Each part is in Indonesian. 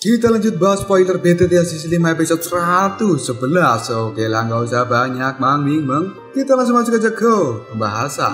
Kita lanjut bahas spoiler BTT Season 5 episode 111. Oke lah, nggak usah banyak mang. Kita langsung masuk aja ke pembahasan.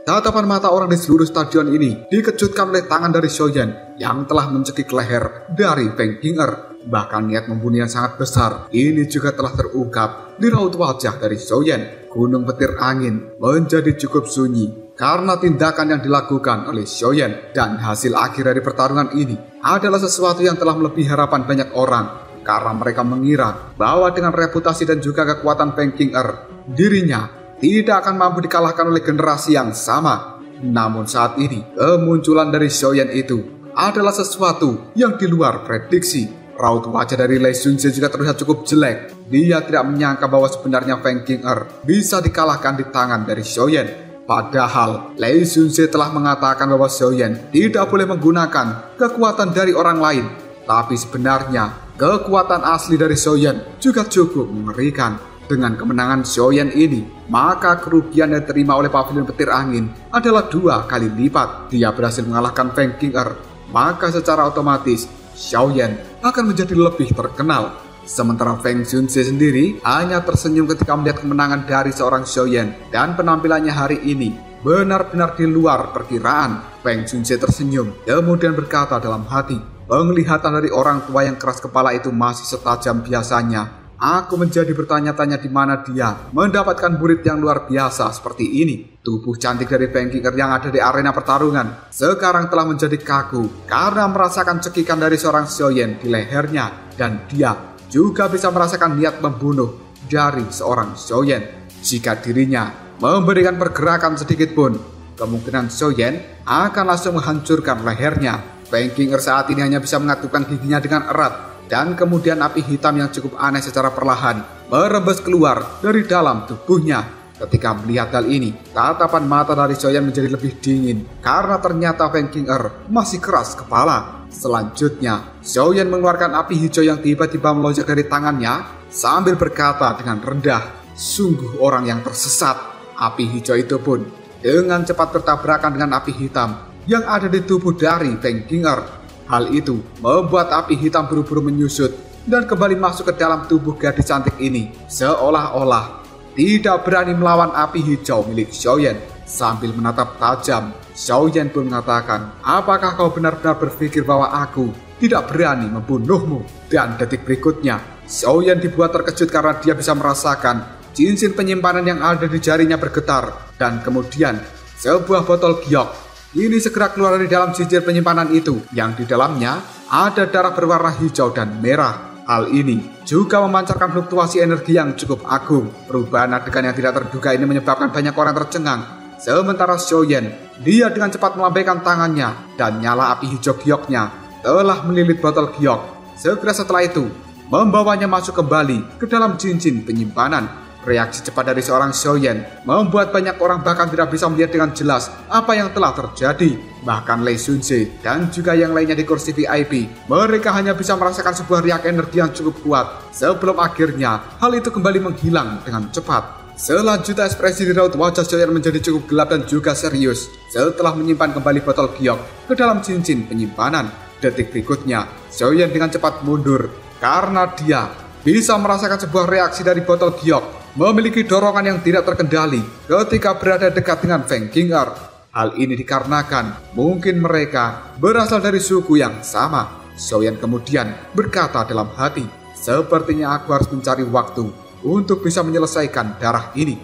Tatapan mata orang di seluruh stadion ini dikejutkan oleh tangan dari Xiaoyan yang telah mencekik leher dari Feng Qing'er. Bahkan niat membunuh yang sangat besar ini juga telah terungkap di raut wajah dari Xiaoyan. Gunung petir angin menjadi cukup sunyi karena tindakan yang dilakukan oleh Xiaoyan. Dan hasil akhir dari pertarungan ini adalah sesuatu yang telah melebihi harapan banyak orang, karena mereka mengira bahwa dengan reputasi dan juga kekuatan Feng Qing'er, dirinya tidak akan mampu dikalahkan oleh generasi yang sama. Namun saat ini kemunculan dari Xiaoyan itu adalah sesuatu yang di luar prediksi. Raut wajah dari Lei Xunze juga terlihat cukup jelek. Dia tidak menyangka bahwa sebenarnya Feng Qing'er bisa dikalahkan di tangan dari Xiaoyan. Padahal Lei Xunze telah mengatakan bahwa Xiaoyan tidak boleh menggunakan kekuatan dari orang lain. Tapi sebenarnya kekuatan asli dari Xiaoyan juga cukup mengerikan. Dengan kemenangan Xiaoyan ini, maka kerugian yang diterima oleh pavilion petir angin adalah 2 kali lipat. Dia berhasil mengalahkan Feng Qing'er, maka secara otomatis Xiaoyan akan menjadi lebih terkenal. Sementara Feng Xunze sendiri hanya tersenyum ketika melihat kemenangan dari seorang Xiaoyan, dan penampilannya hari ini benar-benar di luar perkiraan. Feng Xunze tersenyum kemudian berkata dalam hati, penglihatan dari orang tua yang keras kepala itu masih setajam biasanya. Aku menjadi bertanya-tanya di mana dia mendapatkan murid yang luar biasa seperti ini. Tubuh cantik dari Feng Qing'er yang ada di arena pertarungan sekarang telah menjadi kaku karena merasakan cekikan dari seorang Xiaoyan di lehernya. Dan dia juga bisa merasakan niat membunuh dari seorang Xiaoyan. Jika dirinya memberikan pergerakan sedikit pun, kemungkinan Xiaoyan akan langsung menghancurkan lehernya. Feng Qing'er saat ini hanya bisa mengatupkan giginya dengan erat. Dan kemudian api hitam yang cukup aneh secara perlahan merembes keluar dari dalam tubuhnya. Ketika melihat hal ini, tatapan mata dari Xiaoyan menjadi lebih dingin karena ternyata Feng Qing'er masih keras kepala. Selanjutnya, Xiaoyan mengeluarkan api hijau yang tiba-tiba melonjak dari tangannya sambil berkata dengan rendah, sungguh orang yang tersesat. Api hijau itu pun dengan cepat bertabrakan dengan api hitam yang ada di tubuh dari Feng Qing'er. Hal itu membuat api hitam buru-buru menyusut dan kembali masuk ke dalam tubuh gadis cantik ini, seolah-olah tidak berani melawan api hijau milik Xiaoyan. Sambil menatap tajam, Xiaoyan pun mengatakan, apakah kau benar-benar berpikir bahwa aku tidak berani membunuhmu? Dan detik berikutnya, Xiaoyan dibuat terkejut karena dia bisa merasakan cincin penyimpanan yang ada di jarinya bergetar. Dan kemudian sebuah botol giok ini segera keluar dari dalam cincin penyimpanan itu, yang di dalamnya ada darah berwarna hijau dan merah. Hal ini juga memancarkan fluktuasi energi yang cukup agung. Perubahan adegan yang tidak terduga ini menyebabkan banyak orang tercengang. Sementara Xiaoyan, dia dengan cepat melambaikan tangannya dan nyala api hijau gioknya telah melilit botol giok. Segera setelah itu, membawanya masuk kembali ke dalam cincin penyimpanan. Reaksi cepat dari seorang Xiaoyan membuat banyak orang bahkan tidak bisa melihat dengan jelas apa yang telah terjadi. Bahkan Lei Xunze dan juga yang lainnya di kursi VIP, mereka hanya bisa merasakan sebuah riak energi yang cukup kuat sebelum akhirnya hal itu kembali menghilang dengan cepat. Selanjutnya ekspresi di raut wajah Xiaoyan menjadi cukup gelap dan juga serius setelah menyimpan kembali botol giok ke dalam cincin penyimpanan. Detik berikutnya, Xiaoyan dengan cepat mundur karena dia bisa merasakan sebuah reaksi dari botol giok memiliki dorongan yang tidak terkendali ketika berada dekat dengan Feng Qing'er. Hal ini dikarenakan mungkin mereka berasal dari suku yang sama. Xiaoyan kemudian berkata dalam hati, sepertinya aku harus mencari waktu untuk bisa menyelesaikan darah ini.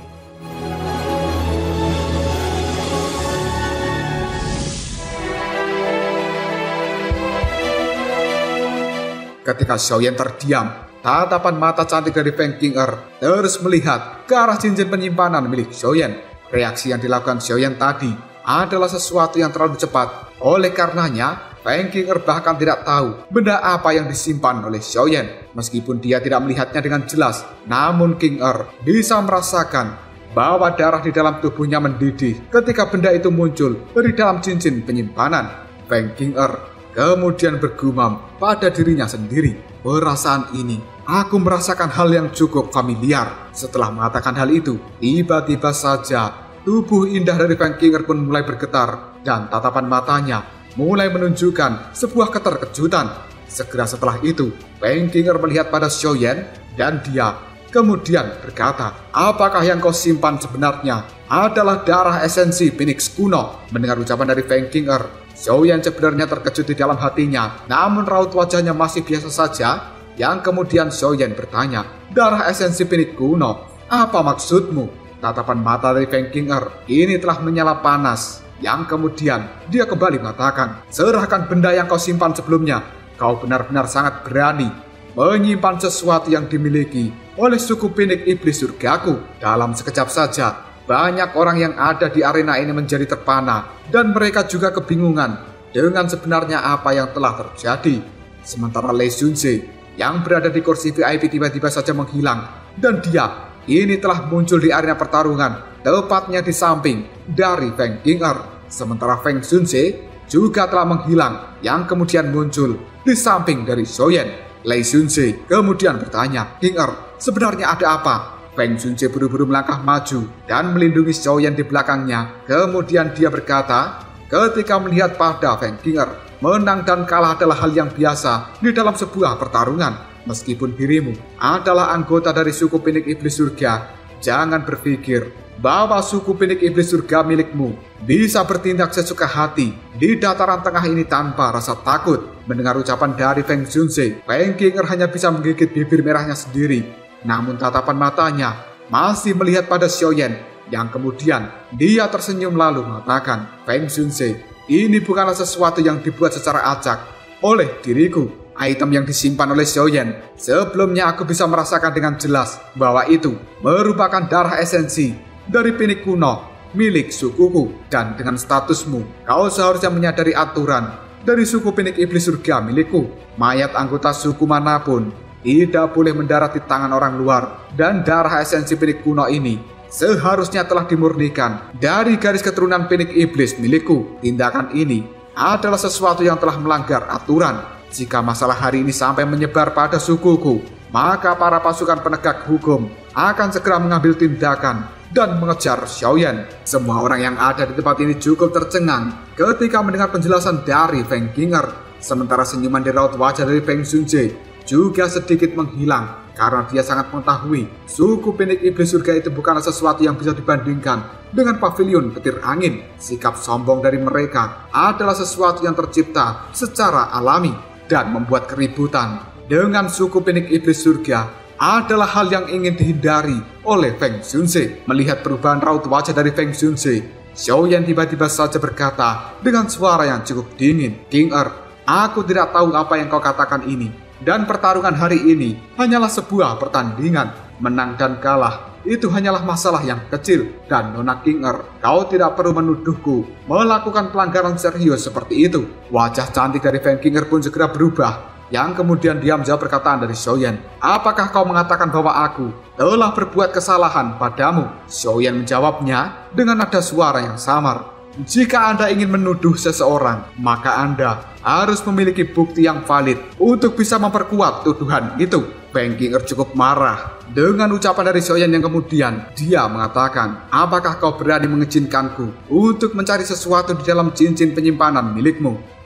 Ketika Xiaoyan terdiam, tatapan mata cantik dari Feng Qing'er terus melihat ke arah cincin penyimpanan milik Xiaoyan. Reaksi yang dilakukan Xiaoyan tadi adalah sesuatu yang terlalu cepat. Oleh karenanya, Feng Qing'er bahkan tidak tahu benda apa yang disimpan oleh Xiaoyan. Meskipun dia tidak melihatnya dengan jelas, namun Qing'er bisa merasakan bahwa darah di dalam tubuhnya mendidih ketika benda itu muncul dari dalam cincin penyimpanan. Feng Qing'er kemudian bergumam pada dirinya sendiri. Perasaan ini, aku merasakan hal yang cukup familiar. Setelah mengatakan hal itu, tiba-tiba saja tubuh indah dari Feng Qinger pun mulai bergetar dan tatapan matanya mulai menunjukkan sebuah keterkejutan. Segera setelah itu, Feng Qinger melihat pada Xiaoyan dan dia kemudian berkata, "Apakah yang kau simpan sebenarnya adalah darah esensi Phoenix kuno?" Mendengar ucapan dari Feng Qinger, Xiaoyan sebenarnya terkejut di dalam hatinya, namun raut wajahnya masih biasa saja. Yang kemudian Xiaoyan bertanya, "Darah esensi Phoenix kuno, apa maksudmu?" Tatapan mata dari Feng Qinger ini telah menyala panas. Yang kemudian dia kembali mengatakan, "Serahkan benda yang kau simpan sebelumnya. Kau benar-benar sangat berani menyimpan sesuatu yang dimiliki oleh suku Phoenix Iblis Surgaku." Dalam sekejap saja, banyak orang yang ada di arena ini menjadi terpana dan mereka juga kebingungan dengan sebenarnya apa yang telah terjadi. Sementara Lei Xunze yang berada di kursi VIP tiba-tiba saja menghilang dan dia ini telah muncul di arena pertarungan, tepatnya di samping dari Feng Qinger. Sementara Feng Xunze juga telah menghilang yang kemudian muncul di samping dari Xiaoyan. Lei Xunze kemudian bertanya, "Qinger, sebenarnya ada apa?" Feng Xunze buru-buru melangkah maju dan melindungi Xiaoyan di belakangnya. Kemudian dia berkata, "Ketika melihat pada Feng Qinger, menang dan kalah adalah hal yang biasa di dalam sebuah pertarungan. Meskipun dirimu adalah anggota dari suku Phoenix Iblis Surga, jangan berpikir bahwa suku Phoenix Iblis Surga milikmu bisa bertindak sesuka hati di dataran tengah ini tanpa rasa takut." Mendengar ucapan dari Feng Xunze, Feng Qinger hanya bisa menggigit bibir merahnya sendiri. Namun tatapan matanya masih melihat pada Xiaoyan, yang kemudian dia tersenyum lalu mengatakan, "Feng Xunze, ini bukanlah sesuatu yang dibuat secara acak oleh diriku. Item yang disimpan oleh Xiaoyan, sebelumnya aku bisa merasakan dengan jelas bahwa itu merupakan darah esensi dari Phoenix kuno milik sukuku. Dan dengan statusmu, kau seharusnya menyadari aturan dari suku Phoenix Iblis Surga milikku. Mayat anggota suku manapun tidak boleh mendarat di tangan orang luar, dan darah esensi Phoenix kuno ini seharusnya telah dimurnikan dari garis keturunan Phoenix Iblis milikku. Tindakan ini adalah sesuatu yang telah melanggar aturan. Jika masalah hari ini sampai menyebar pada sukuku, maka para pasukan penegak hukum akan segera mengambil tindakan dan mengejar Xiaoyan." Semua orang yang ada di tempat ini cukup tercengang ketika mendengar penjelasan dari Feng Qinger. Sementara senyuman di raut wajah dari Feng Xunze juga sedikit menghilang karena dia sangat mengetahui suku Phoenix Iblis Surga itu bukanlah sesuatu yang bisa dibandingkan dengan pavilion petir angin. Sikap sombong dari mereka adalah sesuatu yang tercipta secara alami dan membuat keributan dengan suku Phoenix Iblis Surga adalah hal yang ingin dihindari oleh Feng Xunze. Melihat perubahan raut wajah dari Feng Xunze, Xiaoyan tiba-tiba saja berkata dengan suara yang cukup dingin, "Qinger, aku tidak tahu apa yang kau katakan ini, dan pertarungan hari ini hanyalah sebuah pertandingan. Menang dan kalah itu hanyalah masalah yang kecil, dan Nona Qinger, kau tidak perlu menuduhku melakukan pelanggaran serius seperti itu." Wajah cantik dari Feng Qinger pun segera berubah, yang kemudian dia menjawab perkataan dari Xiaoyan, "Apakah kau mengatakan bahwa aku telah berbuat kesalahan padamu?" Xiaoyan menjawabnya dengan nada suara yang samar, "Jika Anda ingin menuduh seseorang, maka Anda harus memiliki bukti yang valid untuk bisa memperkuat tuduhan itu." Feng Qinger cukup marah dengan ucapan dari Xiaoyan yang kemudian dia mengatakan, "Apakah kau berani mengizinkanku untuk mencari sesuatu di dalam cincin penyimpanan milikmu?"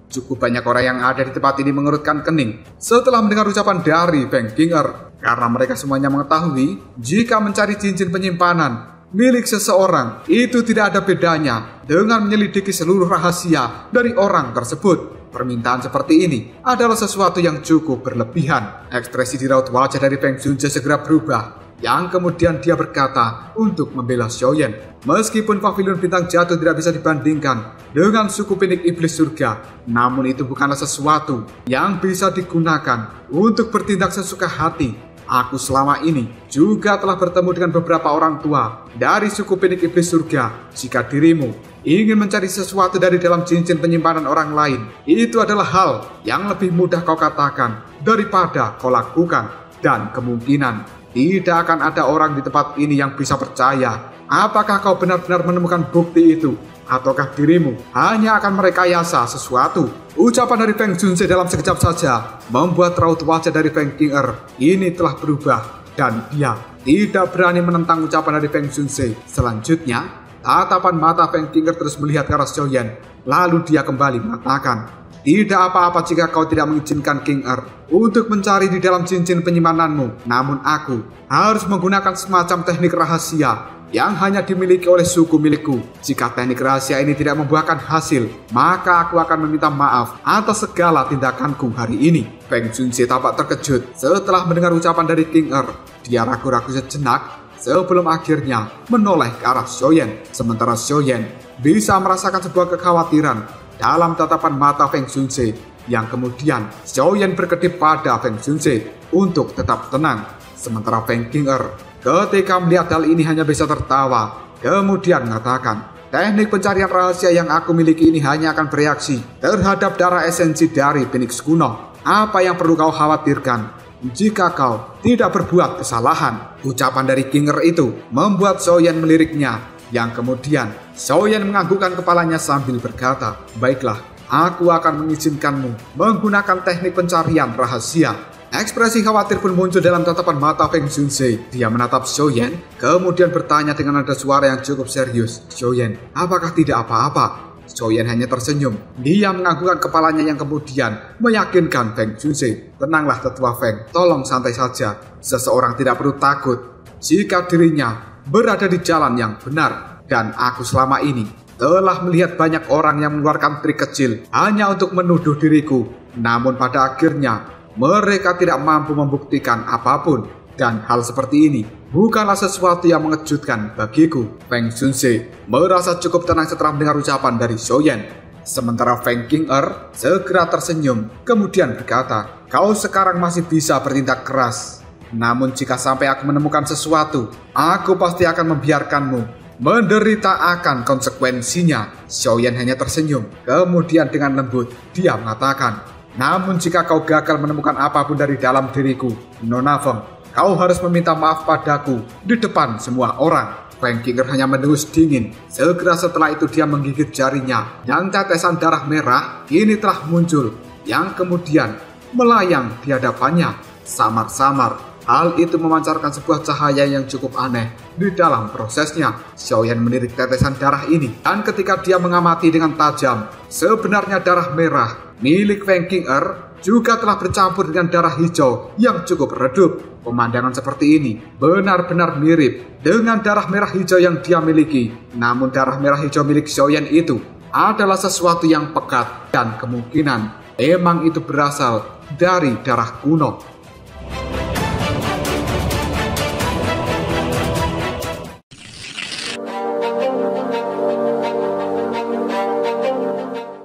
Cukup banyak orang yang ada di tempat ini mengerutkan kening setelah mendengar ucapan dari Feng Qinger, karena mereka semuanya mengetahui jika mencari cincin penyimpanan milik seseorang itu tidak ada bedanya dengan menyelidiki seluruh rahasia dari orang tersebut. Permintaan seperti ini adalah sesuatu yang cukup berlebihan. Ekspresi di raut wajah dari Feng Xunze segera berubah, yang kemudian dia berkata untuk membela Xiaoyan. Meskipun pavilion bintang jatuh tidak bisa dibandingkan dengan suku Phoenix Iblis Surga, namun itu bukanlah sesuatu yang bisa digunakan untuk bertindak sesuka hati. Aku selama ini juga telah bertemu dengan beberapa orang tua dari suku Phoenix Iblis Surga. Jika dirimu ingin mencari sesuatu dari dalam cincin penyimpanan orang lain, itu adalah hal yang lebih mudah kau katakan daripada kau lakukan. Dan kemungkinan Tidak akan ada orang di tempat ini yang bisa percaya. Apakah kau benar-benar menemukan bukti itu? Ataukah dirimu hanya akan merekayasa sesuatu? Ucapan dari Feng Junse dalam sekejap saja membuat raut wajah dari Feng Qing'er ini telah berubah. Dan dia tidak berani menentang ucapan dari Feng Junse. Selanjutnya, tatapan mata Feng Qing'er terus melihat ke arah Xiaoyan. Lalu dia kembali mengatakan, tidak apa-apa jika kau tidak mengizinkan Qing'er untuk mencari di dalam cincin penyimpananmu. Namun aku harus menggunakan semacam teknik rahasia yang hanya dimiliki oleh suku milikku. Jika teknik rahasia ini tidak membuahkan hasil, maka aku akan meminta maaf atas segala tindakanku hari ini. Feng Junse tampak terkejut setelah mendengar ucapan dari Qing'er. Dia ragu-ragu sejenak sebelum akhirnya menoleh ke arah Xiaoyan. Sementara Xiaoyan bisa merasakan sebuah kekhawatiran dalam tatapan mata Feng Junse, yang kemudian Xiaoyan berkedip pada Feng Junse untuk tetap tenang. Sementara Feng Qing'er ketika melihat hal ini hanya bisa tertawa, kemudian mengatakan, teknik pencarian rahasia yang aku miliki ini hanya akan bereaksi terhadap darah esensi dari Phoenix kuno. Apa yang perlu kau khawatirkan jika kau tidak berbuat kesalahan? Ucapan dari Qing'er itu membuat Xiaoyan meliriknya, yang kemudian Xiaoyan menganggukkan kepalanya sambil berkata, baiklah, aku akan mengizinkanmu menggunakan teknik pencarian rahasia. Ekspresi khawatir pun muncul dalam tatapan mata Feng Junse. Dia menatap Xiaoyan, kemudian bertanya dengan nada suara yang cukup serius, Xiaoyan, apakah tidak apa-apa? Xiaoyan hanya tersenyum. Dia menganggukkan kepalanya yang kemudian meyakinkan Feng Junse. Tenanglah tetua Feng, tolong santai saja. Seseorang tidak perlu takut jika dirinya berada di jalan yang benar. Dan aku selama ini telah melihat banyak orang yang mengeluarkan trik kecil hanya untuk menuduh diriku. Namun pada akhirnya mereka tidak mampu membuktikan apapun. Dan hal seperti ini bukanlah sesuatu yang mengejutkan bagiku. Feng Junse merasa cukup tenang setelah mendengar ucapan dari Xiaoyan. Sementara Feng Qing'er segera tersenyum, kemudian berkata, kau sekarang masih bisa bertindak keras. Namun jika sampai aku menemukan sesuatu, aku pasti akan membiarkanmu menderita akan konsekuensinya. Xiaoyan hanya tersenyum, kemudian dengan lembut dia mengatakan, namun jika kau gagal menemukan apapun dari dalam diriku, Nona Feng, kau harus meminta maaf padaku di depan semua orang. Feng Qing'er hanya mendengus dingin. Segera setelah itu dia menggigit jarinya yang tetesan darah merah kini telah muncul, yang kemudian melayang di hadapannya samar-samar. Hal itu memancarkan sebuah cahaya yang cukup aneh di dalam prosesnya. Xiaoyan menirik tetesan darah ini, dan ketika dia mengamati dengan tajam, sebenarnya darah merah milik Feng Qing'er juga telah bercampur dengan darah hijau yang cukup redup. Pemandangan seperti ini benar-benar mirip dengan darah merah hijau yang dia miliki. Namun darah merah hijau milik Xiaoyan itu adalah sesuatu yang pekat, dan kemungkinan emang itu berasal dari darah kuno.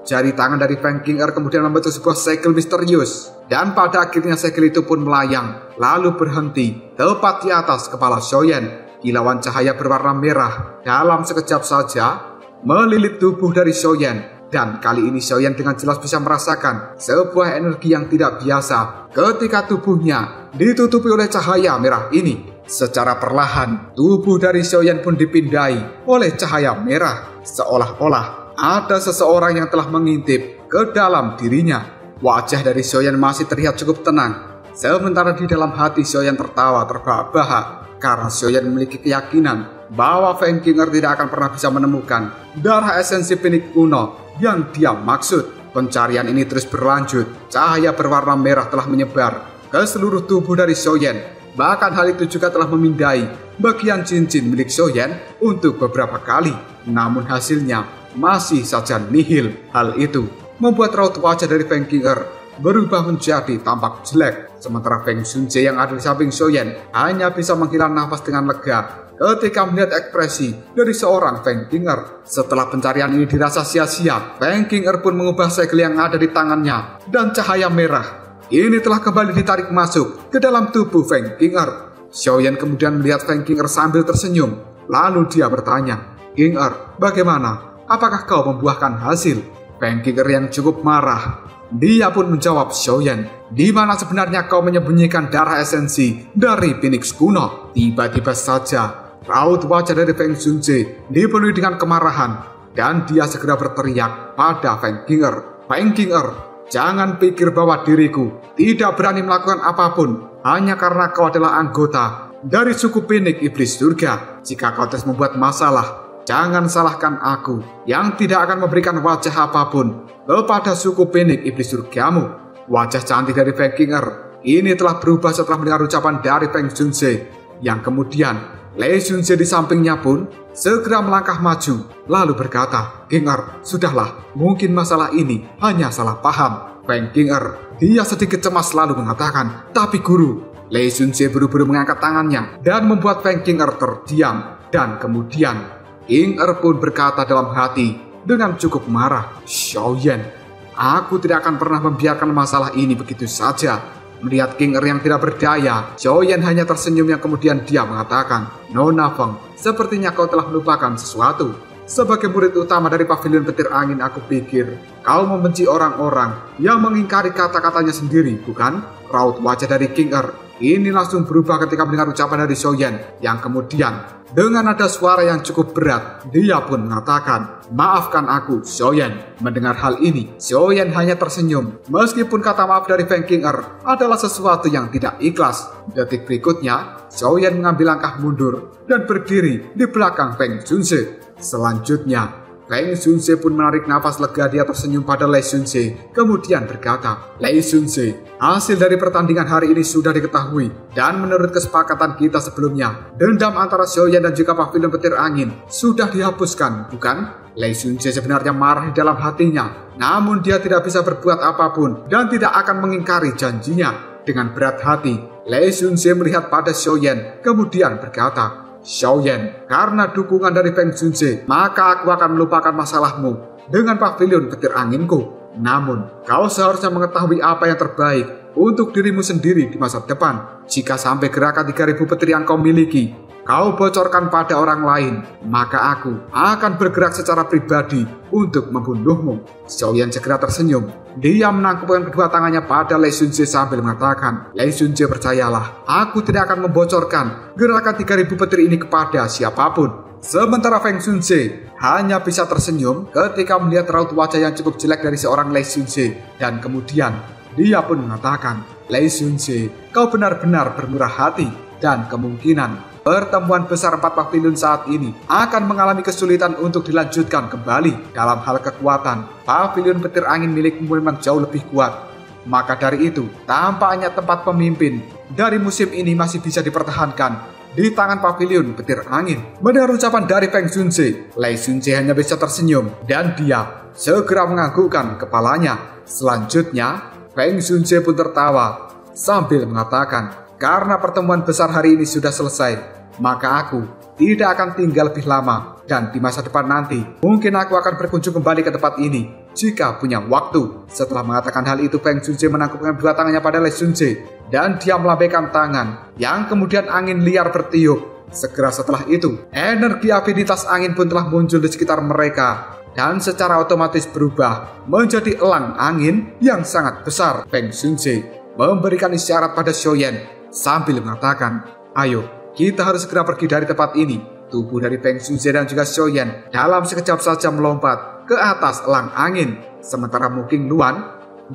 Jari tangan dari Feng Qing'er kemudian membentuk sebuah segel misterius, dan pada akhirnya segel itu pun melayang lalu berhenti tepat di atas kepala Xiaoyan. Kilauan cahaya berwarna merah dalam sekejap saja melilit tubuh dari Xiaoyan, dan kali ini Xiaoyan dengan jelas bisa merasakan sebuah energi yang tidak biasa ketika tubuhnya ditutupi oleh cahaya merah ini. Secara perlahan tubuh dari Xiaoyan pun dipindai oleh cahaya merah, seolah-olah ada seseorang yang telah mengintip ke dalam dirinya. Wajah dari Xiaoyan masih terlihat cukup tenang, sementara di dalam hati Xiaoyan tertawa terbahak-bahak karena Xiaoyan memiliki keyakinan bahwa Feng Qing'er tidak akan pernah bisa menemukan darah esensi Phoenix kuno yang dia maksud. Pencarian ini terus berlanjut. Cahaya berwarna merah telah menyebar ke seluruh tubuh dari Xiaoyan. Bahkan hal itu juga telah memindai bagian cincin milik Xiaoyan untuk beberapa kali. Namun hasilnya masih saja nihil. Hal itu membuat raut wajah dari Feng Qing'er berubah menjadi tampak jelek. Sementara Feng Junse yang ada di samping Xiaoyan hanya bisa menghela nafas dengan lega ketika melihat ekspresi dari seorang Feng Qing'er. Setelah pencarian ini dirasa sia-sia, Feng Qing'er pun mengubah segel yang ada di tangannya, dan cahaya merah ini telah kembali ditarik masuk ke dalam tubuh Feng Qing'er. Xiaoyan kemudian melihat Feng Qing'er sambil tersenyum. Lalu dia bertanya, Qing'er, bagaimana? Apakah kau membuahkan hasil? Feng Qing'er yang cukup marah, dia pun menjawab Xiaoyan, di mana sebenarnya kau menyembunyikan darah esensi dari Phoenix kuno? Tiba-tiba saja, raut wajah dari Feng Junze dipenuhi dengan kemarahan, dan dia segera berteriak pada Feng Qinger. Feng Qinger, jangan pikir bahwa diriku tidak berani melakukan apapun hanya karena kau adalah anggota dari suku Phoenix Iblis Surga. Jika kau terus membuat masalah, jangan salahkan aku yang tidak akan memberikan wajah apapun kepada suku Phoenix Iblis Surgamu. Wajah cantik dari Feng Qinger ini telah berubah setelah mendengar ucapan dari Feng Junze, yang kemudian Lei Junze di sampingnya pun segera melangkah maju lalu berkata, "Qinger, sudahlah, mungkin masalah ini hanya salah paham." Feng Qinger, dia sedikit cemas lalu mengatakan, "Tapi guru." Lei Junze buru-buru mengangkat tangannya dan membuat Feng Qinger terdiam, dan kemudian Qinger pun berkata dalam hati dengan cukup marah, "Xiaoyan, aku tidak akan pernah membiarkan masalah ini begitu saja." Melihat Qinger yang tidak berdaya, Xiaoyan hanya tersenyum yang kemudian dia mengatakan, "Nona Feng, sepertinya kau telah melupakan sesuatu. Sebagai murid utama dari Pavilion Petir Angin, aku pikir kau membenci orang-orang yang mengingkari kata-katanya sendiri, bukan?" Raut wajah dari Qinger ini langsung berubah ketika mendengar ucapan dari Xiaoyan, yang kemudian dengan nada suara yang cukup berat, dia pun mengatakan, "Maafkan aku, Xiaoyan." Mendengar hal ini, Xiaoyan hanya tersenyum, meskipun kata maaf dari Feng Qinger adalah sesuatu yang tidak ikhlas. Detik berikutnya, Xiaoyan mengambil langkah mundur dan berdiri di belakang Feng Junze. Selanjutnya, Feng Junze pun menarik nafas lega. Dia tersenyum pada Lei Junze, kemudian berkata, "Lei Junze, hasil dari pertandingan hari ini sudah diketahui, dan menurut kesepakatan kita sebelumnya, dendam antara Xiaoyan dan juga Pavilion Petir Angin sudah dihapuskan, bukan?" Lei Junze sebenarnya marah di dalam hatinya, namun dia tidak bisa berbuat apapun dan tidak akan mengingkari janjinya. Dengan berat hati, Lei Junze melihat pada Xiaoyan, kemudian berkata, "Xiaoyan, karena dukungan dari Feng Junze, maka aku akan melupakan masalahmu dengan Pavilion Petir Anginku. Namun, kau seharusnya mengetahui apa yang terbaik untuk dirimu sendiri di masa depan. Jika sampai gerakan 3000 petir yang kau miliki, kau bocorkan pada orang lain, maka aku akan bergerak secara pribadi untuk membunuhmu." Xiaoyan segera tersenyum. Dia menangkupkan kedua tangannya pada Lei Junze sambil mengatakan, "Lei Junze, percayalah, aku tidak akan membocorkan gerakan 3000 petir ini kepada siapapun." Sementara Feng Junze hanya bisa tersenyum ketika melihat raut wajah yang cukup jelek dari seorang Lei Junze, dan kemudian dia pun mengatakan, "Lei Junze, kau benar-benar bermurah hati, dan kemungkinan pertemuan besar 4 pavilion saat ini akan mengalami kesulitan untuk dilanjutkan kembali. Dalam hal kekuatan, Pavilion Petir Angin milikmu memang jauh lebih kuat. Maka dari itu, tampaknya tempat pemimpin dari musim ini masih bisa dipertahankan di tangan Pavilion Petir Angin." Mendengar ucapan dari Feng Junze, Lei Junze hanya bisa tersenyum dan dia segera menganggukkan kepalanya. Selanjutnya, Feng Junze pun tertawa sambil mengatakan, "Karena pertemuan besar hari ini sudah selesai, maka aku tidak akan tinggal lebih lama, dan di masa depan nanti mungkin aku akan berkunjung kembali ke tempat ini jika punya waktu." Setelah mengatakan hal itu, Feng Junze menangkupkan dua tangannya pada Lei Junze dan dia melambaikan tangan yang kemudian angin liar bertiup. Segera setelah itu, energi aviditas angin pun telah muncul di sekitar mereka dan secara otomatis berubah menjadi elang angin yang sangat besar. Feng Junze memberikan isyarat pada Xiaoyan sambil mengatakan, "Ayo, kita harus segera pergi dari tempat ini." Tubuh dari Feng Junze dan juga Xiaoyan dalam sekejap saja melompat ke atas elang angin. Sementara Mu Qingluan,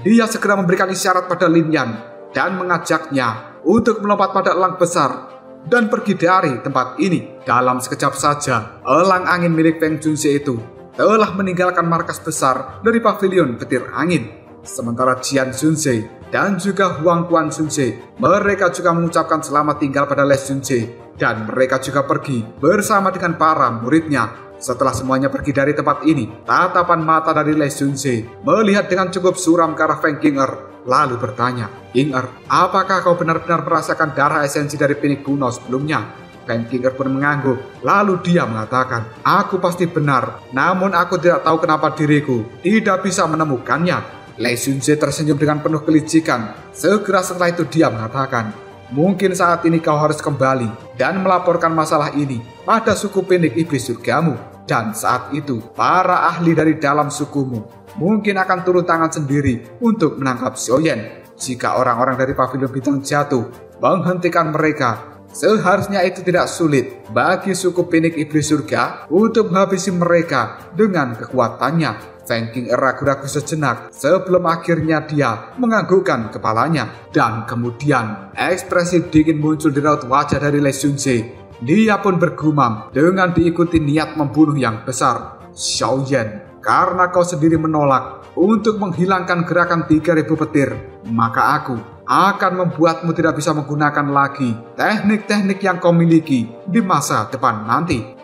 dia segera memberikan isyarat pada Lin Yan dan mengajaknya untuk melompat pada elang besar dan pergi dari tempat ini. Dalam sekejap saja, elang angin milik Feng Junze itu telah meninggalkan markas besar dari Pavilion Petir Angin. Sementara Jian Junze dan juga Huang Quan Junze, mereka juga mengucapkan selamat tinggal pada Lei Junze, dan mereka juga pergi bersama dengan para muridnya. Setelah semuanya pergi dari tempat ini, tatapan mata dari Lei Junze melihat dengan cukup suram ke arah Feng Qinger, lalu bertanya, "Qinger, apakah kau benar-benar merasakan darah esensi dari Phoenix kuno sebelumnya?" Feng Qinger pun mengangguk, lalu dia mengatakan, "Aku pasti benar, namun aku tidak tahu kenapa diriku tidak bisa menemukannya." Lei Junze tersenyum dengan penuh kelicikan. Segera setelah itu dia mengatakan, "Mungkin saat ini kau harus kembali dan melaporkan masalah ini pada suku Phoenix Iblis Surgamu. Dan saat itu, para ahli dari dalam sukumu mungkin akan turun tangan sendiri untuk menangkap Xiaoyan." Jika orang-orang dari pavilion bintang jatuh menghentikan mereka, seharusnya itu tidak sulit bagi suku Pinik Iblis Surga untuk menghabisi mereka dengan kekuatannya. Feng King ragu-ragu sejenak sebelum akhirnya dia menganggukkan kepalanya. Dan kemudian ekspresi dingin muncul di raut wajah dari Lei Xunze. Dia pun bergumam dengan diikuti niat membunuh yang besar. Xiaoyan, karena kau sendiri menolak untuk menghilangkan gerakan 3000 petir, maka aku akan membuatmu tidak bisa menggunakan lagi teknik-teknik yang kau miliki di masa depan nanti.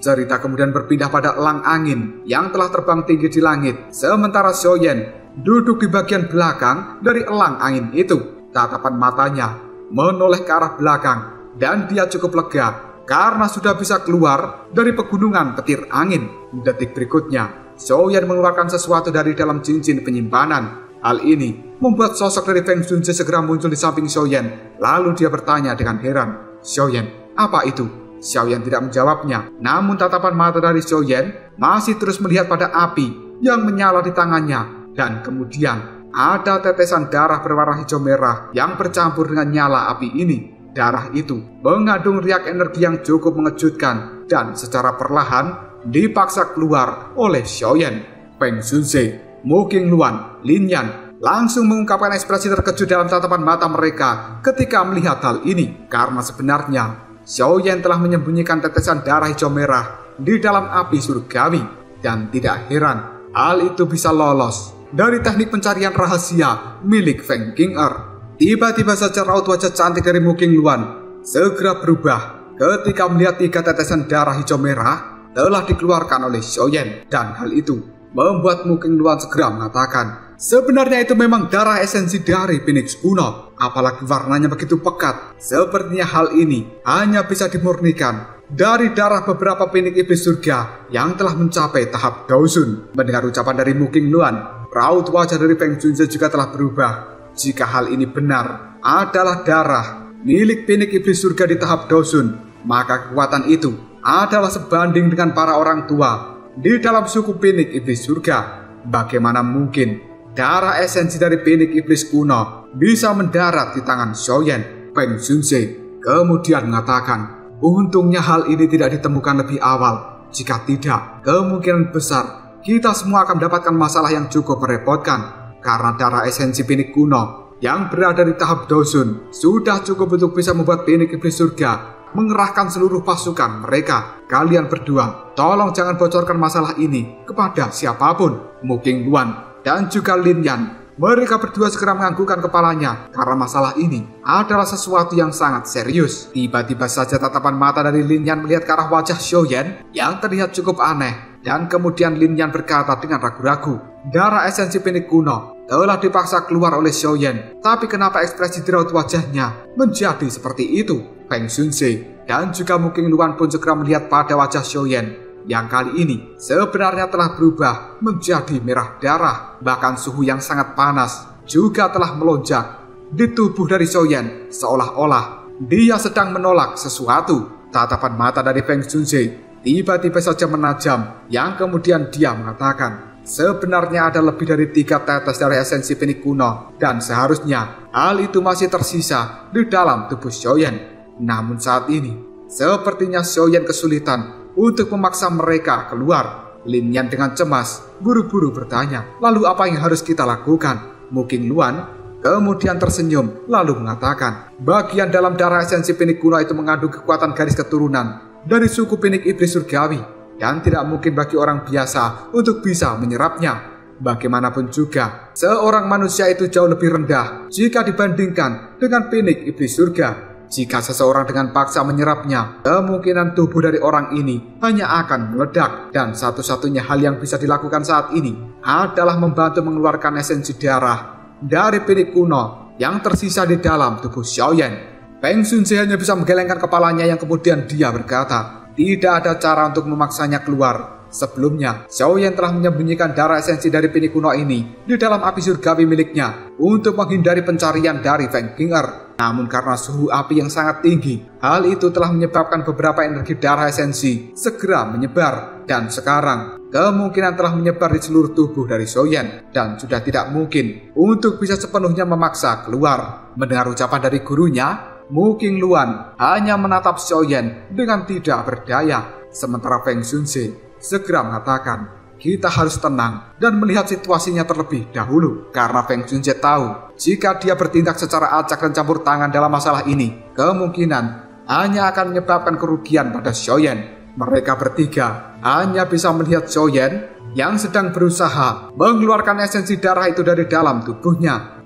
Cerita kemudian berpindah pada elang angin yang telah terbang tinggi di langit, sementara Xiaoyan duduk di bagian belakang dari elang angin itu. Tatapan matanya menoleh ke arah belakang dan dia cukup lega karena sudah bisa keluar dari pegunungan petir angin. Detik berikutnya, Xiaoyan mengeluarkan sesuatu dari dalam cincin penyimpanan. Hal ini membuat sosok dari Feng Xunze segera muncul di samping Xiaoyan. Lalu dia bertanya dengan heran, "Xiaoyan, apa itu?" Xiaoyan tidak menjawabnya, namun tatapan mata dari Xiaoyan masih terus melihat pada api yang menyala di tangannya. Dan kemudian ada tetesan darah berwarna hijau merah yang bercampur dengan nyala api ini. Darah itu mengandung riak energi yang cukup mengejutkan dan secara perlahan dipaksa keluar oleh Xiaoyan. Feng Xunze, Mu Qingluan, Lin Yan langsung mengungkapkan ekspresi terkejut dalam tatapan mata mereka ketika melihat hal ini. Karena sebenarnya Xiaoyan telah menyembunyikan tetesan darah hijau merah di dalam api surgawi. Dan tidak heran hal itu bisa lolos dari teknik pencarian rahasia milik Feng Qing'er. Tiba-tiba saja raut wajah cantik dari Mu Qingluan segera berubah ketika melihat 3 tetesan darah hijau merah telah dikeluarkan oleh Xiaoyan. Dan hal itu membuat Mu Qingluan segera mengatakan, sebenarnya itu memang darah esensi dari Phoenix kuno, apalagi warnanya begitu pekat. Sepertinya hal ini hanya bisa dimurnikan dari darah beberapa Phoenix Iblis Surga yang telah mencapai tahap Daosun. Mendengar ucapan dari Mu Qingluan, raut wajah dari Feng Xunze juga telah berubah. Jika hal ini benar adalah darah milik Phoenix Iblis Surga di tahap Daosun, maka kekuatan itu adalah sebanding dengan para orang tua di dalam suku Phoenix Iblis Surga. Bagaimana mungkin darah esensi dari Phoenix Iblis kuno bisa mendarat di tangan Xiaoyan? Feng Xunze kemudian mengatakan, untungnya hal ini tidak ditemukan lebih awal. Jika tidak, kemungkinan besar kita semua akan mendapatkan masalah yang cukup merepotkan. Karena darah esensi Phoenix kuno yang berada di tahap Daosun sudah cukup untuk bisa membuat Phoenix Iblis Surga mengerahkan seluruh pasukan mereka. Kalian berdua, tolong jangan bocorkan masalah ini kepada siapapun. Mu Qingluan dan juga Lin Yan, mereka berdua segera menganggukkan kepalanya karena masalah ini adalah sesuatu yang sangat serius. Tiba-tiba saja tatapan mata dari Lin Yan melihat ke arah wajah Xiaoyan yang terlihat cukup aneh. Dan kemudian Lin Yan berkata dengan ragu-ragu, darah esensi Phoenix kuno telah dipaksa keluar oleh Xiaoyan. Tapi kenapa ekspresi di raut wajahnya menjadi seperti itu? Feng Xunze dan juga Mu Qingluan pun segera melihat pada wajah Xiaoyan yang kali ini sebenarnya telah berubah menjadi merah darah. Bahkan suhu yang sangat panas juga telah melonjak di tubuh dari Xiaoyan, seolah-olah dia sedang menolak sesuatu. Tatapan mata dari Feng Xunze tiba-tiba saja menajam, yang kemudian dia mengatakan, sebenarnya ada lebih dari 3 tetes dari esensi Phoenix kuno, dan seharusnya hal itu masih tersisa di dalam tubuh Xiaoyan. Namun saat ini, sepertinya Xiaoyan kesulitan untuk memaksa mereka keluar. Lin Yan dengan cemas buru-buru bertanya, lalu apa yang harus kita lakukan? Mu Qingluan kemudian tersenyum lalu mengatakan, bagian dalam darah esensi Phoenix kuno itu mengandung kekuatan garis keturunan dari suku Phoenix Iblis Surgawi, dan tidak mungkin bagi orang biasa untuk bisa menyerapnya. Bagaimanapun juga, seorang manusia itu jauh lebih rendah jika dibandingkan dengan Phoenix Iblis Surga. Jika seseorang dengan paksa menyerapnya, kemungkinan tubuh dari orang ini hanya akan meledak. Dan satu-satunya hal yang bisa dilakukan saat ini adalah membantu mengeluarkan esensi darah dari Phoenix kuno yang tersisa di dalam tubuh Xiaoyan. Feng Xunze hanya bisa menggelengkan kepalanya yang kemudian dia berkata, tidak ada cara untuk memaksanya keluar. Sebelumnya, Xiaoyan telah menyembunyikan darah esensi dari Phoenix kuno ini di dalam api surgawi miliknya untuk menghindari pencarian dari Feng Qing'er. Namun karena suhu api yang sangat tinggi, hal itu telah menyebabkan beberapa energi darah esensi segera menyebar. Dan sekarang, kemungkinan telah menyebar di seluruh tubuh dari Xiaoyan dan sudah tidak mungkin untuk bisa sepenuhnya memaksa keluar. Mendengar ucapan dari gurunya, Mu Qingluan hanya menatap Xiaoyan dengan tidak berdaya. Sementara Feng Xunze segera mengatakan, kita harus tenang dan melihat situasinya terlebih dahulu. Karena Feng Xunze tahu, jika dia bertindak secara acak dan campur tangan dalam masalah ini, kemungkinan hanya akan menyebabkan kerugian pada Xiaoyan. Mereka bertiga hanya bisa melihat Xiaoyan yang sedang berusaha mengeluarkan esensi darah itu dari dalam tubuhnya.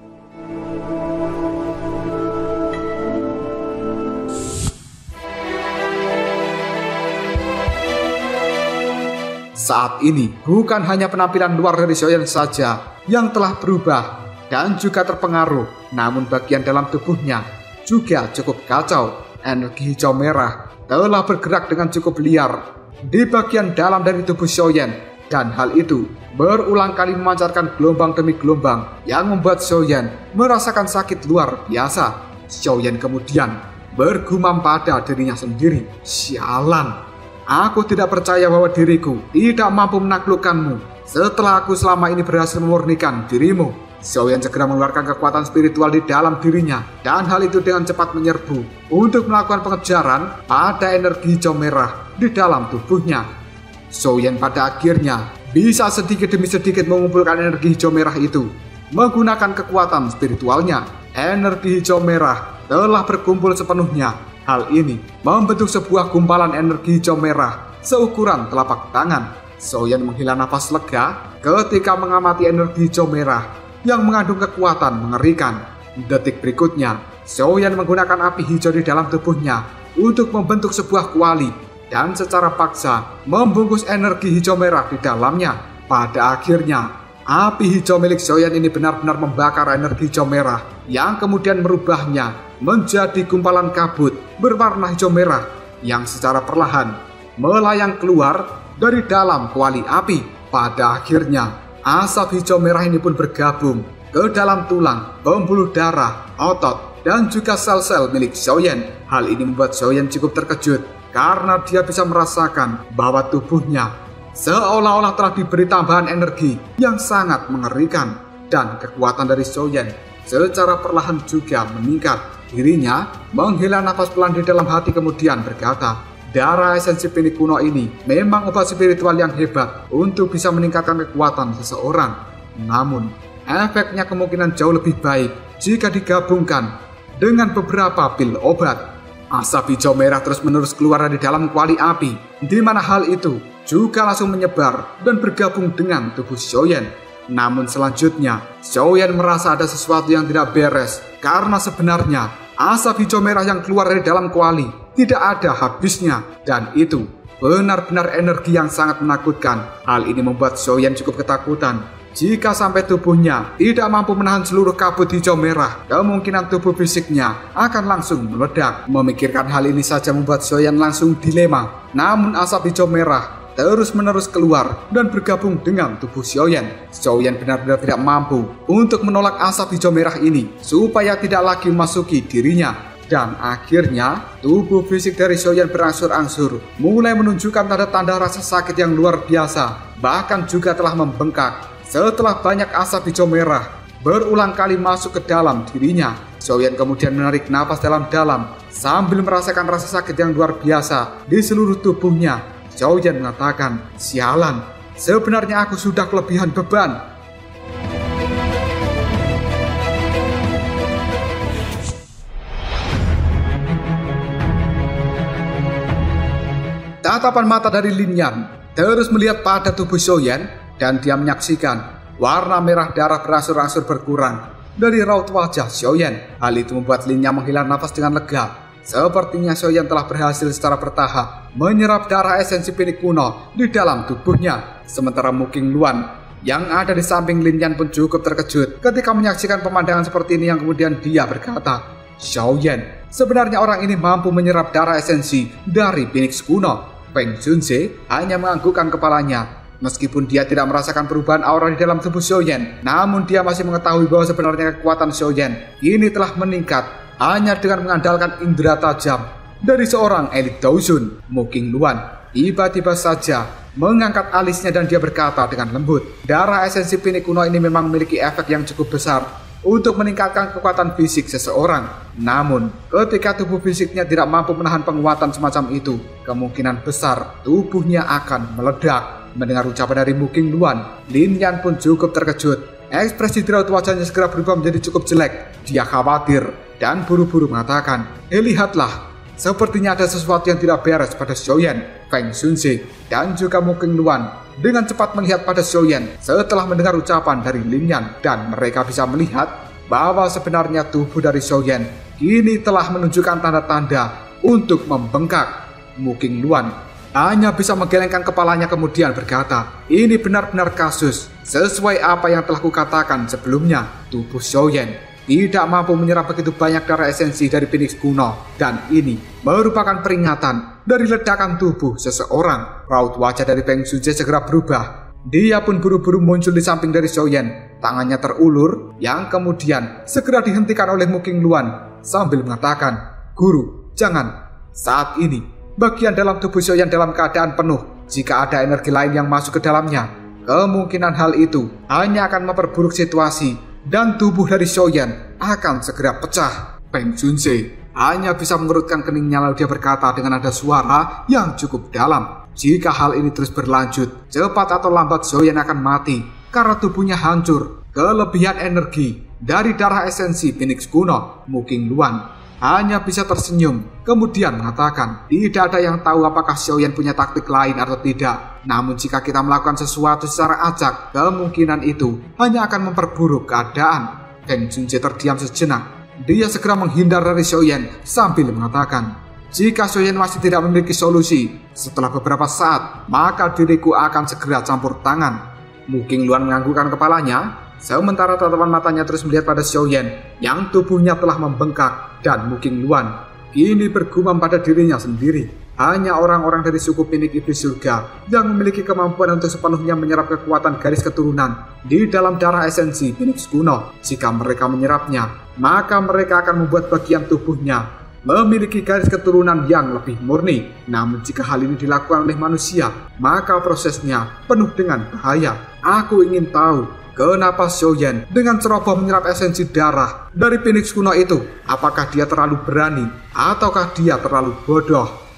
Saat ini, bukan hanya penampilan luar dari Xiaoyan saja yang telah berubah dan juga terpengaruh, namun bagian dalam tubuhnya juga cukup kacau. Energi hijau merah telah bergerak dengan cukup liar di bagian dalam dari tubuh Xiaoyan, dan hal itu berulang kali memancarkan gelombang demi gelombang yang membuat Xiaoyan merasakan sakit luar biasa. Xiaoyan kemudian bergumam pada dirinya sendiri, sialan. Aku tidak percaya bahwa diriku tidak mampu menaklukkanmu setelah aku selama ini berhasil memurnikan dirimu. Xiaoyan segera mengeluarkan kekuatan spiritual di dalam dirinya, dan hal itu dengan cepat menyerbu untuk melakukan pengejaran pada energi hijau merah di dalam tubuhnya. Xiaoyan pada akhirnya bisa sedikit demi sedikit mengumpulkan energi hijau merah itu menggunakan kekuatan spiritualnya. Energi hijau merah telah berkumpul sepenuhnya. Hal ini membentuk sebuah gumpalan energi hijau merah seukuran telapak tangan. Xiaoyan menghela nafas lega ketika mengamati energi hijau merah yang mengandung kekuatan mengerikan. Detik berikutnya, Xiaoyan menggunakan api hijau di dalam tubuhnya untuk membentuk sebuah kuali dan secara paksa membungkus energi hijau merah di dalamnya. Pada akhirnya, api hijau milik Xiaoyan ini benar-benar membakar energi hijau merah yang kemudian merubahnya menjadi gumpalan kabut berwarna hijau merah yang secara perlahan melayang keluar dari dalam kuali api. Pada akhirnya, asap hijau merah ini pun bergabung ke dalam tulang, pembuluh darah, otot, dan juga sel-sel milik Xiaoyan. Hal ini membuat Xiaoyan cukup terkejut karena dia bisa merasakan bahwa tubuhnya seolah-olah telah diberi tambahan energi yang sangat mengerikan, dan kekuatan dari Xiaoyan secara perlahan juga meningkat. Dirinya menghela nafas pelan di dalam hati kemudian berkata, darah esensi pinik kuno ini memang obat spiritual yang hebat untuk bisa meningkatkan kekuatan seseorang. Namun, efeknya kemungkinan jauh lebih baik jika digabungkan dengan beberapa pil obat. Asap hijau merah terus-menerus keluar dari dalam kuali api, di mana hal itu juga langsung menyebar dan bergabung dengan tubuh Xiaoyan. Namun selanjutnya, Xiaoyan merasa ada sesuatu yang tidak beres, karena sebenarnya asap hijau merah yang keluar dari dalam kuali tidak ada habisnya, dan itu benar-benar energi yang sangat menakutkan. Hal ini membuat Xiaoyan cukup ketakutan. Jika sampai tubuhnya tidak mampu menahan seluruh kabut hijau merah, kemungkinan tubuh fisiknya akan langsung meledak. Memikirkan hal ini saja membuat Xiaoyan langsung dilema. Namun asap hijau merah terus-menerus keluar dan bergabung dengan tubuh Xiaoyan. Xiaoyan benar-benar tidak mampu untuk menolak asap hijau merah ini supaya tidak lagi memasuki dirinya. Dan akhirnya, tubuh fisik dari Xiaoyan berangsur-angsur mulai menunjukkan tanda-tanda rasa sakit yang luar biasa, bahkan juga telah membengkak. Setelah banyak asap hijau merah berulang kali masuk ke dalam dirinya, Xiaoyan kemudian menarik napas dalam-dalam sambil merasakan rasa sakit yang luar biasa di seluruh tubuhnya. Xiaoyan mengatakan, sialan, sebenarnya aku sudah kelebihan beban. Tatapan mata dari Lin Yan terus melihat pada tubuh Xiaoyan, dan dia menyaksikan warna merah darah berangsur-angsur berkurang dari raut wajah Xiaoyan. Hal itu membuat Lin Yan menghela nafas dengan lega. Sepertinya Xiaoyan telah berhasil secara bertahap menyerap darah esensi pinik kuno di dalam tubuhnya. Sementara Mu Qingluan yang ada di samping Lin Yan pun cukup terkejut ketika menyaksikan pemandangan seperti ini, yang kemudian dia berkata, Xiaoyan, sebenarnya orang ini mampu menyerap darah esensi dari Phoenix kuno. Feng Xunze hanya menganggukkan kepalanya Meskipun dia tidak merasakan perubahan aura di dalam tubuh Xiaoyan, namun dia masih mengetahui bahwa sebenarnya kekuatan Xiaoyan ini telah meningkat hanya dengan mengandalkan indera tajam dari seorang elit Daoshun. Mu Qingluan tiba-tiba saja mengangkat alisnya dan dia berkata dengan lembut, darah esensi pinik kuno ini memang memiliki efek yang cukup besar untuk meningkatkan kekuatan fisik seseorang. Namun, ketika tubuh fisiknya tidak mampu menahan penguatan semacam itu, kemungkinan besar tubuhnya akan meledak. Mendengar ucapan dari Mu Qingluan, Lin Yan pun cukup terkejut. Ekspresi di raut wajahnya segera berubah menjadi cukup jelek. Dia khawatir dan buru-buru mengatakan, lihatlah, sepertinya ada sesuatu yang tidak beres pada Xiaoyan, Feng Xunze, dan juga Mu Qingluan dengan cepat melihat pada Xiaoyan setelah mendengar ucapan dari Lin Yan, dan mereka bisa melihat bahwa sebenarnya tubuh dari Xiaoyan kini telah menunjukkan tanda-tanda untuk membengkak. Mu Qingluan hanya bisa menggelengkan kepalanya kemudian berkata, ini benar-benar kasus sesuai apa yang telah kukatakan sebelumnya. Tubuh Xiaoyan tidak mampu menyerap begitu banyak darah esensi dari Phoenix kuno, dan ini merupakan peringatan dari ledakan tubuh seseorang. Raut wajah dari Feng Xunze segera berubah. Dia pun buru-buru muncul di samping dari Xiaoyan. Tangannya terulur yang kemudian segera dihentikan oleh Mu Qingluan sambil mengatakan, guru, jangan. Saat ini bagian dalam tubuh Xiaoyan dalam keadaan penuh. Jika ada energi lain yang masuk ke dalamnya, kemungkinan hal itu hanya akan memperburuk situasi dan tubuh dari Xiaoyan akan segera pecah. Feng Xunze hanya bisa mengerutkan keningnya lalu dia berkata dengan nada suara yang cukup dalam, jika hal ini terus berlanjut, cepat atau lambat Xiaoyan akan mati karena tubuhnya hancur kelebihan energi dari darah esensi Phoenix kuno. Mu Qingluan hanya bisa tersenyum kemudian mengatakan, tidak ada yang tahu apakah Xiaoyan punya taktik lain atau tidak. Namun jika kita melakukan sesuatu secara acak, kemungkinan itu hanya akan memperburuk keadaan. Feng Xunze terdiam sejenak. Dia segera menghindar dari Xiaoyan sambil mengatakan, jika Xiaoyan masih tidak memiliki solusi, setelah beberapa saat maka diriku akan segera campur tangan. Mu Qingluan menganggukkan kepalanya, sementara tatapan matanya terus melihat pada Xiaoyan yang tubuhnya telah membengkak. Dan Mu Qingluan kini bergumam pada dirinya sendiri, hanya orang-orang dari suku Pinik Iblis Surga yang memiliki kemampuan untuk sepenuhnya menyerap kekuatan garis keturunan di dalam darah esensi Phoenix kuno. Jika mereka menyerapnya, maka mereka akan membuat bagian tubuhnya memiliki garis keturunan yang lebih murni. Namun jika hal ini dilakukan oleh manusia, maka prosesnya penuh dengan bahaya. Aku ingin tahu, kenapa Xiaoyan dengan ceroboh menyerap esensi darah dari Phoenix kuno itu? Apakah dia terlalu berani ataukah dia terlalu bodoh?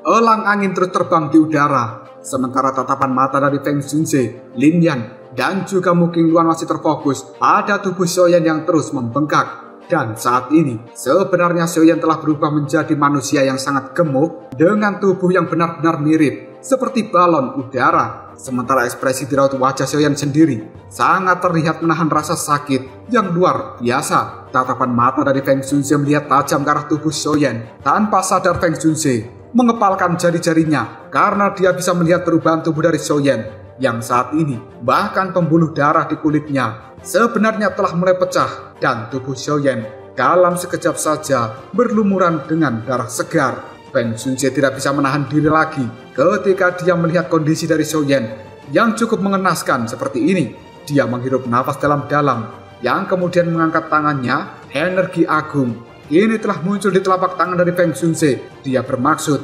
Elang angin terus terbang di udara, sementara tatapan mata dari Feng Xunze, Lin Yan, dan juga Mu Qingluan masih terfokus pada tubuh Xiaoyan yang terus membengkak. Dan saat ini, sebenarnya Xiaoyan telah berubah menjadi manusia yang sangat gemuk dengan tubuh yang benar-benar mirip seperti balon udara. Sementara ekspresi di raut wajah Xiaoyan sendiri sangat terlihat menahan rasa sakit yang luar biasa. Tatapan mata dari Feng Xunze melihat tajam ke arah tubuh Xiaoyan. Tanpa sadar Feng Xunze mengepalkan jari-jarinya karena dia bisa melihat perubahan tubuh dari Xiaoyan yang saat ini bahkan pembuluh darah di kulitnya sebenarnya telah mulai pecah, dan tubuh Xiaoyan dalam sekejap saja berlumuran dengan darah segar. Feng Xunze tidak bisa menahan diri lagi ketika dia melihat kondisi dari Xiaoyan yang cukup mengenaskan seperti ini. Dia menghirup nafas dalam-dalam yang kemudian mengangkat tangannya. Energi agung ini telah muncul di telapak tangan dari Feng Xunze. Dia bermaksud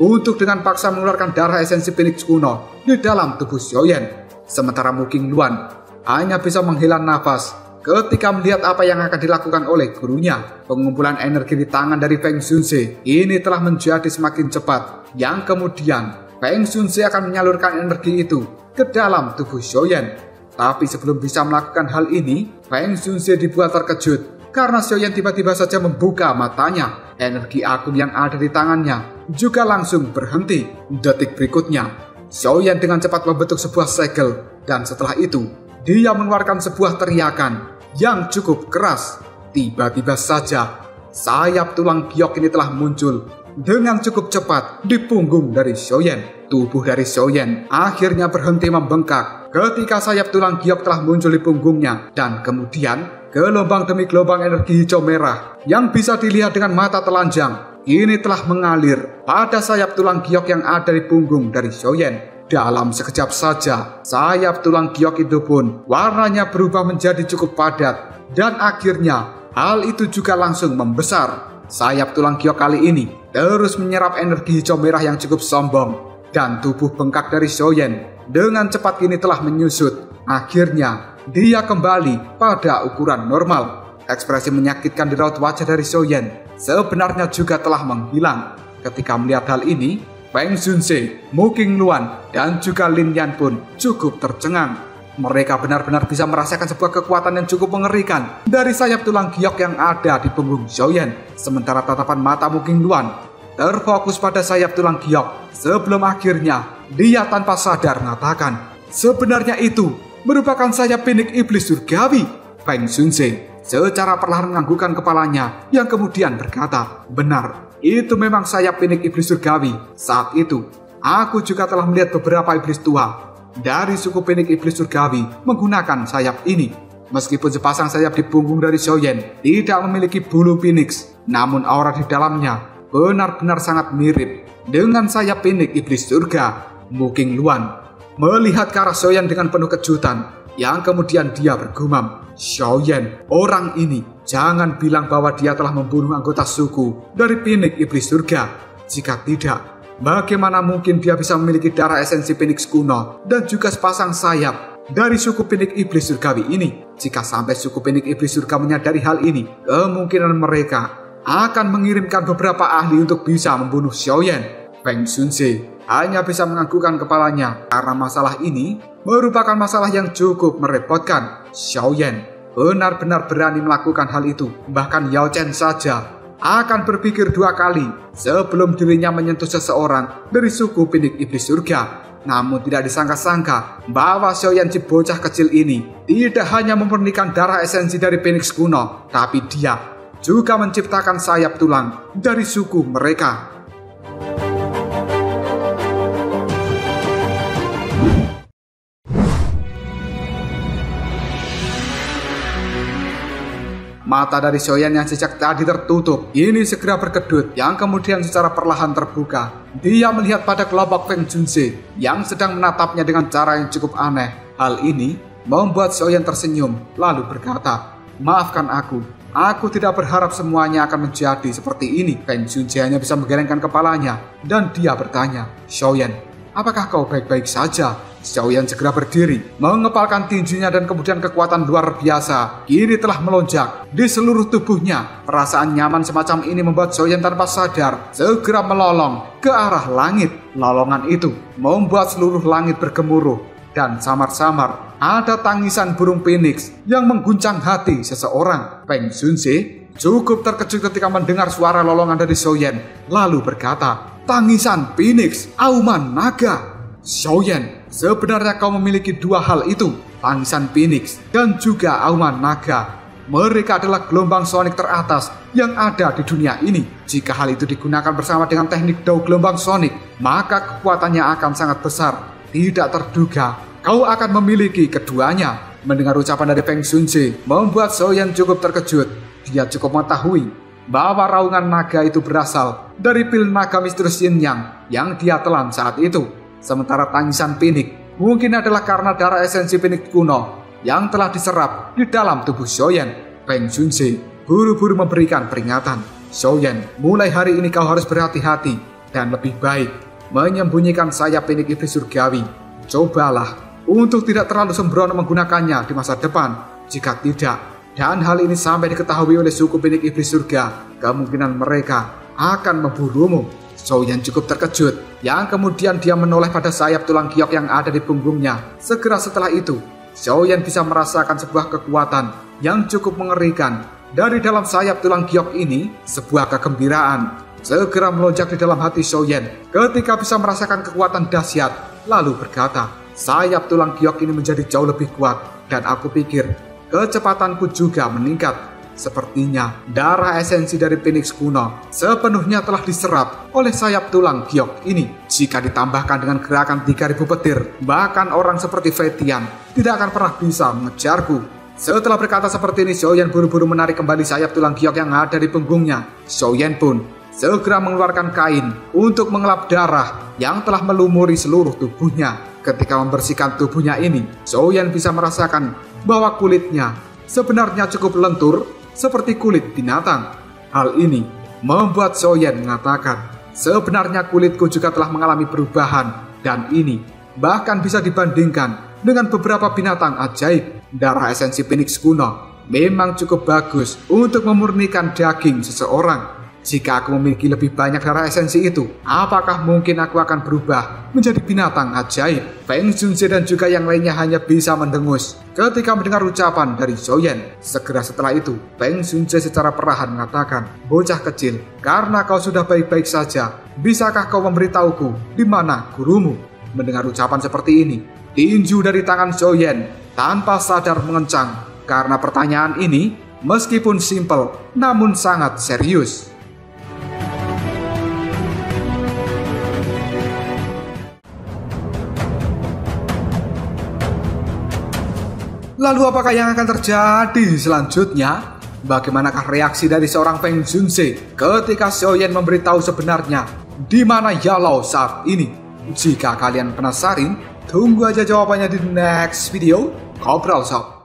untuk dengan paksa mengeluarkan darah esensi Phoenix kuno di dalam tubuh Xiaoyan. Sementara Mu Qingluan hanya bisa menghela nafas ketika melihat apa yang akan dilakukan oleh gurunya. Pengumpulan energi di tangan dari Feng Xunze ini telah menjadi semakin cepat, yang kemudian Feng Xunze akan menyalurkan energi itu ke dalam tubuh Xiaoyan. Tapi sebelum bisa melakukan hal ini, Feng Xunze dibuat terkejut karena Xiaoyan tiba-tiba saja membuka matanya. Energi agung yang ada di tangannya juga langsung berhenti. Detik berikutnya, Xiaoyan dengan cepat membentuk sebuah segel, dan setelah itu dia mengeluarkan sebuah teriakan yang cukup keras. Tiba-tiba saja sayap tulang giok ini telah muncul dengan cukup cepat di punggung dari Xiaoyan. Tubuh dari Xiaoyan akhirnya berhenti membengkak ketika sayap tulang giok telah muncul di punggungnya, dan kemudian gelombang demi gelombang energi hijau merah yang bisa dilihat dengan mata telanjang ini telah mengalir pada sayap tulang giok yang ada di punggung dari Xiaoyan. Dalam sekejap saja, sayap tulang giok itu pun warnanya berubah menjadi cukup padat dan akhirnya hal itu juga langsung membesar. Sayap tulang giok kali ini terus menyerap energi hijau merah yang cukup sombong dan tubuh bengkak dari Xiaoyan dengan cepat kini telah menyusut. Akhirnya dia kembali pada ukuran normal. Ekspresi menyakitkan di raut wajah dari Xiaoyan sebenarnya juga telah menghilang. Ketika melihat hal ini, Peng Junse, Mu Qingluan, dan juga Lin Yan pun cukup tercengang. Mereka benar-benar bisa merasakan sebuah kekuatan yang cukup mengerikan dari sayap tulang giok yang ada di punggung Xiaoyan. Sementara tatapan mata Mu Qingluan terfokus pada sayap tulang giok sebelum akhirnya dia tanpa sadar mengatakan, sebenarnya itu merupakan sayap pinik iblis surgawi. Peng Junse secara perlahan menganggukkan kepalanya yang kemudian berkata, benar. Itu memang sayap pinik iblis surgawi. Saat itu, aku juga telah melihat beberapa iblis tua dari suku pinik iblis surgawi menggunakan sayap ini. Meskipun sepasang sayap di punggung dari Xiaoyan tidak memiliki bulu phoenix, namun aura di dalamnya benar-benar sangat mirip dengan sayap pinik iblis surga. Mu Qingluan melihat ke arah Xiaoyan dengan penuh kejutan, yang kemudian dia bergumam, Xiaoyan, orang ini jangan bilang bahwa dia telah membunuh anggota suku dari pinik iblis surga. Jika tidak, bagaimana mungkin dia bisa memiliki darah esensi Phoenix kuno dan juga sepasang sayap dari suku pinik iblis surgawi ini? Jika sampai suku pinik iblis surga menyadari hal ini, kemungkinan mereka akan mengirimkan beberapa ahli untuk bisa membunuh Xiaoyan. Peng Junse hanya bisa menganggukkan kepalanya karena masalah ini merupakan masalah yang cukup merepotkan. Xiaoyan benar-benar berani melakukan hal itu. Bahkan Yao Chen saja akan berpikir dua kali sebelum dirinya menyentuh seseorang dari suku pinik iblis surga. Namun tidak disangka-sangka bahwa Xiaoyan si bocah kecil ini tidak hanya memurnikan darah esensi dari Phoenix kuno, tapi dia juga menciptakan sayap tulang dari suku mereka. Mata dari Xiaoyan yang sejak tadi tertutup ini segera berkedut, yang kemudian secara perlahan terbuka. Dia melihat pada kelopak Peng Junse yang sedang menatapnya dengan cara yang cukup aneh. Hal ini membuat Xiaoyan tersenyum lalu berkata, maafkan aku tidak berharap semuanya akan menjadi seperti ini. Peng Junse hanya bisa menggelengkan kepalanya dan dia bertanya, Xiaoyan, apakah kau baik-baik saja? Xiaoyan segera berdiri, mengepalkan tinjunya dan kemudian kekuatan luar biasa kini telah melonjak di seluruh tubuhnya. Perasaan nyaman semacam ini membuat Xiaoyan tanpa sadar segera melolong ke arah langit. Lolongan itu membuat seluruh langit bergemuruh dan samar-samar ada tangisan burung phoenix yang mengguncang hati seseorang. Peng Junse cukup terkejut ketika mendengar suara lolongan dari Xiaoyan lalu berkata, tangisan phoenix, auman naga. Xiaoyan, sebenarnya kau memiliki dua hal itu, tangisan phoenix dan juga auman naga. Mereka adalah gelombang sonik teratas yang ada di dunia ini. Jika hal itu digunakan bersama dengan teknik Dao gelombang sonik, maka kekuatannya akan sangat besar. Tidak terduga, kau akan memiliki keduanya. Mendengar ucapan dari Peng Junse membuat Xiaoyan cukup terkejut. Dia cukup mengetahui bahwa raungan naga itu berasal dari pil naga misterius Yin Yang yang dia telan saat itu. Sementara tangisan phoenix mungkin adalah karena darah esensi phoenix kuno yang telah diserap di dalam tubuh Xiaoyan. Peng Junse buru-buru memberikan peringatan, Xiaoyan, mulai hari ini kau harus berhati-hati dan lebih baik menyembunyikan sayap phoenix iblis surgawi. Cobalah untuk tidak terlalu sembrono menggunakannya di masa depan. Jika tidak, dan hal ini sampai diketahui oleh suku phoenix iblis surga, kemungkinan mereka akan membunuhmu. Xiaoyan cukup terkejut, yang kemudian dia menoleh pada sayap tulang giok yang ada di punggungnya. Segera setelah itu, Xiaoyan bisa merasakan sebuah kekuatan yang cukup mengerikan. Dari dalam sayap tulang giok ini, sebuah kegembiraan segera melonjak di dalam hati Xiaoyan ketika bisa merasakan kekuatan dahsyat, lalu berkata, sayap tulang giok ini menjadi jauh lebih kuat, dan aku pikir kecepatanku juga meningkat. Sepertinya darah esensi dari Phoenix kuno sepenuhnya telah diserap oleh sayap tulang giok ini. Jika ditambahkan dengan gerakan 3000 petir, bahkan orang seperti Fei Tian tidak akan pernah bisa mengejarku. Setelah berkata seperti ini, Xiaoyan buru-buru menarik kembali sayap tulang giok yang ada di punggungnya. Xiaoyan pun segera mengeluarkan kain untuk mengelap darah yang telah melumuri seluruh tubuhnya. Ketika membersihkan tubuhnya ini, Xiaoyan bisa merasakan bahwa kulitnya sebenarnya cukup lentur seperti kulit binatang. Hal ini membuat Xiaoyan mengatakan, sebenarnya kulitku juga telah mengalami perubahan dan ini bahkan bisa dibandingkan dengan beberapa binatang ajaib. Darah esensi Phoenix kuno memang cukup bagus untuk memurnikan daging seseorang. Jika aku memiliki lebih banyak darah esensi itu, apakah mungkin aku akan berubah menjadi binatang ajaib? Feng Junze dan juga yang lainnya hanya bisa mendengus ketika mendengar ucapan dari Xiaoyan. Segera setelah itu, Feng Junze secara perlahan mengatakan, bocah kecil, karena kau sudah baik-baik saja, bisakah kau memberitahuku di mana gurumu? Mendengar ucapan seperti ini, tinju dari tangan Xiaoyan tanpa sadar mengencang karena pertanyaan ini meskipun simpel namun sangat serius. Lalu apakah yang akan terjadi selanjutnya? Bagaimanakah reaksi dari seorang Feng Junze ketika Xiaoyan memberitahu sebenarnya di mana Yalao saat ini? Jika kalian penasaran, tunggu aja jawabannya di next video. Ngobrol Sob.